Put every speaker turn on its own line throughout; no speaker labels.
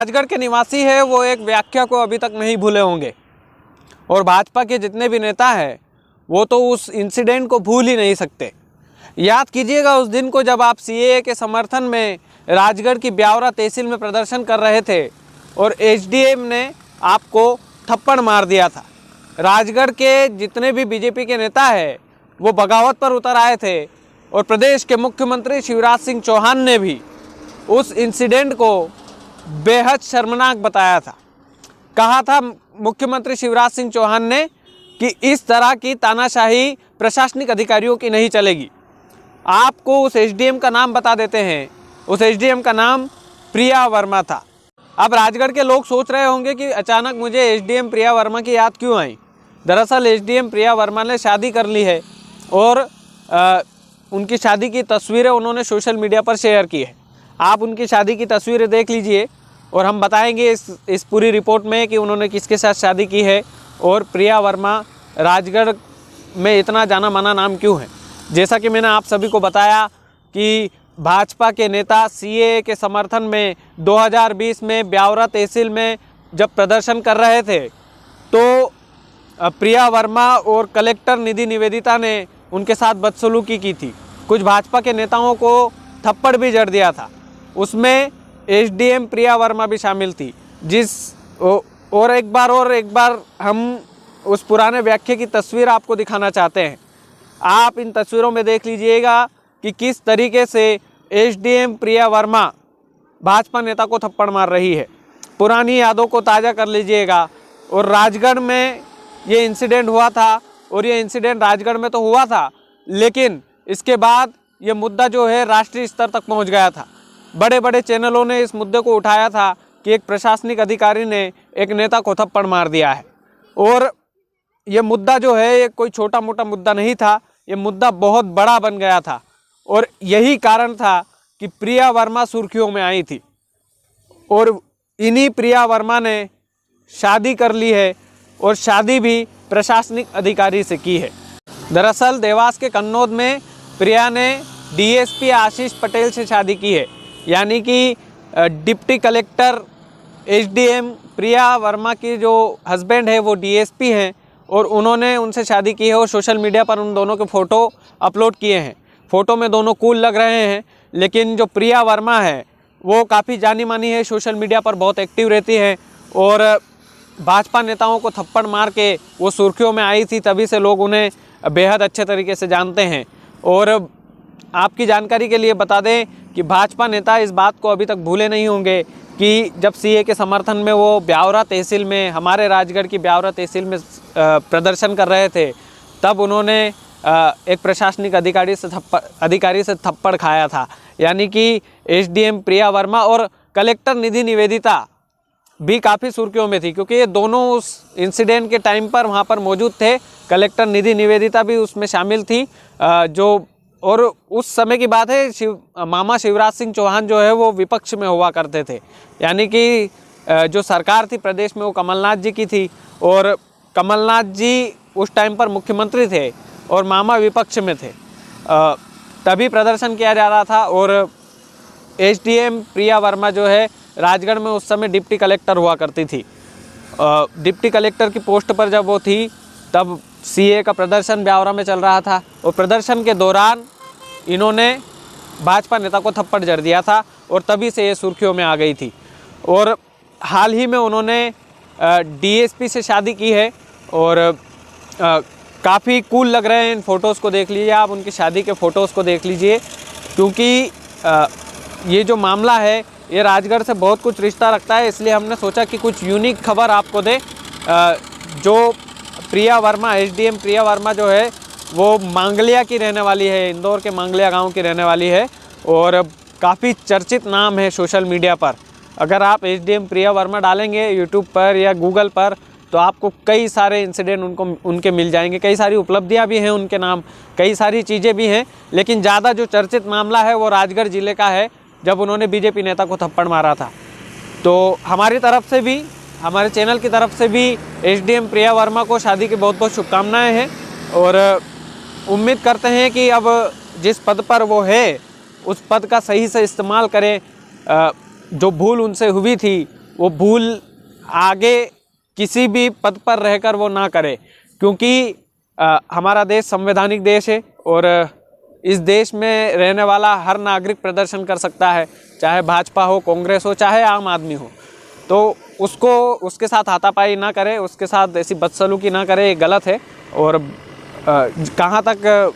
राजगढ़ के निवासी है वो एक व्याख्या को अभी तक नहीं भूले होंगे और भाजपा के जितने भी नेता हैं वो तो उस इंसिडेंट को भूल ही नहीं सकते। याद कीजिएगा उस दिन को जब आप सीएए के समर्थन में राजगढ़ की ब्यावरा तहसील में प्रदर्शन कर रहे थे और एसडीएम ने आपको थप्पड़ मार दिया था। राजगढ़ के जितने भी बीजेपी के नेता हैं वो बगावत पर उतर आए थे और प्रदेश के मुख्यमंत्री शिवराज सिंह चौहान ने भी उस इंसिडेंट को बेहद शर्मनाक बताया था। कहा था मुख्यमंत्री शिवराज सिंह चौहान ने कि इस तरह की तानाशाही प्रशासनिक अधिकारियों की नहीं चलेगी। आपको उस एसडीएम का नाम बता देते हैं। उस एसडीएम का नाम प्रिया वर्मा था। अब राजगढ़ के लोग सोच रहे होंगे कि अचानक मुझे एसडीएम प्रिया वर्मा की याद क्यों आई। दरअसल एसडीएम प्रिया वर्मा ने शादी कर ली है और उनकी शादी की तस्वीरें उन्होंने सोशल मीडिया पर शेयर की है। आप उनकी शादी की तस्वीरें देख लीजिए और हम बताएंगे इस पूरी रिपोर्ट में कि उन्होंने किसके साथ शादी की है और प्रिया वर्मा राजगढ़ में इतना जाना माना नाम क्यों है। जैसा कि मैंने आप सभी को बताया कि भाजपा के नेता सीएए के समर्थन में 2020 में ब्यावरा तहसील में जब प्रदर्शन कर रहे थे तो प्रिया वर्मा और कलेक्टर निधि निवेदिता ने उनके साथ बदसलूकी की थी। कुछ भाजपा के नेताओं को थप्पड़ भी जड़ दिया था। उसमें एसडीएम प्रिया वर्मा भी शामिल थी। और एक बार हम उस पुराने व्याख्या की तस्वीर आपको दिखाना चाहते हैं। आप इन तस्वीरों में देख लीजिएगा कि किस तरीके से एसडीएम प्रिया वर्मा भाजपा नेता को थप्पड़ मार रही है। पुरानी यादों को ताज़ा कर लीजिएगा। और राजगढ़ में ये इंसिडेंट हुआ था और ये इंसिडेंट राजगढ़ में तो हुआ था, लेकिन इसके बाद ये मुद्दा जो है राष्ट्रीय स्तर तक पहुंच गया था। बड़े बड़े चैनलों ने इस मुद्दे को उठाया था कि एक प्रशासनिक अधिकारी ने एक नेता को थप्पड़ मार दिया है। और ये मुद्दा जो है ये कोई छोटा मोटा मुद्दा नहीं था, ये मुद्दा बहुत बड़ा बन गया था और यही कारण था कि प्रिया वर्मा सुर्खियों में आई थी। और इन्हीं प्रिया वर्मा ने शादी कर ली है और शादी भी प्रशासनिक अधिकारी से की है। दरअसल देवास के कन्नौद में प्रिया ने डीएसपी आशीष पटेल से शादी की है, यानी कि डिप्टी कलेक्टर एसडीएम प्रिया वर्मा की जो हस्बैंड है वो डीएसपी हैं और उन्होंने उनसे शादी की है और सोशल मीडिया पर उन दोनों के फ़ोटो अपलोड किए हैं। फ़ोटो में दोनों कूल लग रहे हैं, लेकिन जो प्रिया वर्मा है वो काफ़ी जानी मानी है, सोशल मीडिया पर बहुत एक्टिव रहती है और भाजपा नेताओं को थप्पड़ मार के वो सुर्खियों में आई थी, तभी से लोग उन्हें बेहद अच्छे तरीके से जानते हैं। और आपकी जानकारी के लिए बता दें कि भाजपा नेता इस बात को अभी तक भूले नहीं होंगे कि जब सीए के समर्थन में वो ब्यावरा तहसील में, हमारे राजगढ़ की ब्यावरा तहसील में प्रदर्शन कर रहे थे, तब उन्होंने एक प्रशासनिक अधिकारी से थप्पड़ खाया था। यानी कि एसडीएम प्रिया वर्मा और कलेक्टर निधि निवेदिता भी काफ़ी सुर्खियों में थी, क्योंकि ये दोनों उस इंसिडेंट के टाइम पर वहाँ पर मौजूद थे। कलेक्टर निधि निवेदिता भी उसमें शामिल थी। और उस समय की बात है, मामा शिवराज सिंह चौहान जो है वो विपक्ष में हुआ करते थे, यानी कि जो सरकार थी प्रदेश में वो कमलनाथ जी की थी और कमलनाथ जी उस टाइम पर मुख्यमंत्री थे और मामा विपक्ष में थे। तभी प्रदर्शन किया जा रहा था और एसडीएम प्रिया वर्मा जो है राजगढ़ में उस समय डिप्टी कलेक्टर हुआ करती थी। डिप्टी कलेक्टर की पोस्ट पर जब वो थी तब सीए का प्रदर्शन ब्यावरा में चल रहा था और प्रदर्शन के दौरान इन्होंने भाजपा नेता को थप्पड़ जड़ दिया था और तभी से ये सुर्खियों में आ गई थी। और हाल ही में उन्होंने डीएसपी से शादी की है और काफ़ी कूल लग रहे हैं। इन फ़ोटोज़ को देख लीजिए, आप उनकी शादी के फ़ोटोज़ को देख लीजिए, क्योंकि ये जो मामला है ये राजगढ़ से बहुत कुछ रिश्ता रखता है। इसलिए हमने सोचा कि कुछ यूनिक खबर आपको दें। जो प्रिया वर्मा, एसडीएम प्रिया वर्मा जो है वो मांगलिया की रहने वाली है, इंदौर के मांगलिया गांव की रहने वाली है और काफ़ी चर्चित नाम है सोशल मीडिया पर। अगर आप एसडीएम प्रिया वर्मा डालेंगे यूट्यूब पर या गूगल पर तो आपको कई सारे इंसिडेंट उनके मिल जाएंगे, कई सारी उपलब्धियां भी हैं उनके नाम, कई सारी चीज़ें भी हैं। लेकिन ज़्यादा जो चर्चित मामला है वो राजगढ़ ज़िले का है, जब उन्होंने बीजेपी नेता को थप्पड़ मारा था। तो हमारी तरफ से भी, हमारे चैनल की तरफ से भी एसडीएम प्रिया वर्मा को शादी की बहुत बहुत शुभकामनाएं हैं और उम्मीद करते हैं कि अब जिस पद पर वो है उस पद का सही से इस्तेमाल करें। जो भूल उनसे हुई थी वो भूल आगे किसी भी पद पर रहकर वो ना करे, क्योंकि हमारा देश संवैधानिक देश है और इस देश में रहने वाला हर नागरिक प्रदर्शन कर सकता है, चाहे भाजपा हो, कांग्रेस हो, चाहे आम आदमी हो। तो उसको उसके साथ हाथापाई ना करे, उसके साथ ऐसी बदसलूकी ना करे, ये गलत है। और कहाँ तक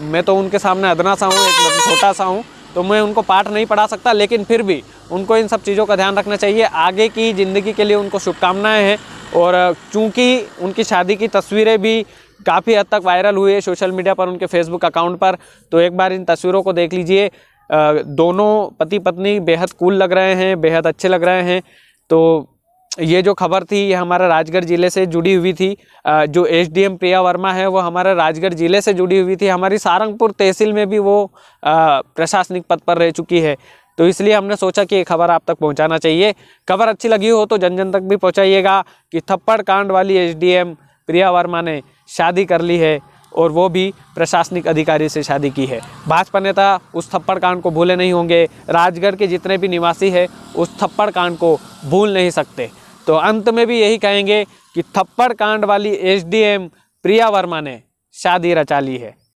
मैं तो उनके सामने अदना सा हूँ, एक छोटा सा हूँ, तो मैं उनको पाठ नहीं पढ़ा सकता, लेकिन फिर भी उनको इन सब चीज़ों का ध्यान रखना चाहिए। आगे की ज़िंदगी के लिए उनको शुभकामनाएं हैं। और चूँकि उनकी शादी की तस्वीरें भी काफ़ी हद तक वायरल हुई है सोशल मीडिया पर, उनके फेसबुक अकाउंट पर, तो एक बार इन तस्वीरों को देख लीजिए। दोनों पति पत्नी बेहद कूल लग रहे हैं, बेहद अच्छे लग रहे हैं। तो ये जो खबर थी ये हमारे राजगढ़ ज़िले से जुड़ी हुई थी। जो एसडीएम प्रिया वर्मा है वो हमारे राजगढ़ ज़िले से जुड़ी हुई थी। हमारी सारंगपुर तहसील में भी वो प्रशासनिक पद पर रह चुकी है, तो इसलिए हमने सोचा कि ये खबर आप तक पहुंचाना चाहिए। खबर अच्छी लगी हो तो जन जन तक भी पहुंचाइएगा कि थप्पड़ कांड वाली एसडीएम प्रिया वर्मा ने शादी कर ली है, और वो भी प्रशासनिक अधिकारी से शादी की है। भाजपा नेता उस थप्पड़ कांड को भूले नहीं होंगे, राजगढ़ के जितने भी निवासी हैं उस थप्पड़ कांड को भूल नहीं सकते। तो अंत में भी यही कहेंगे कि थप्पड़ कांड वाली एसडीएम प्रिया वर्मा ने शादी रचा ली है।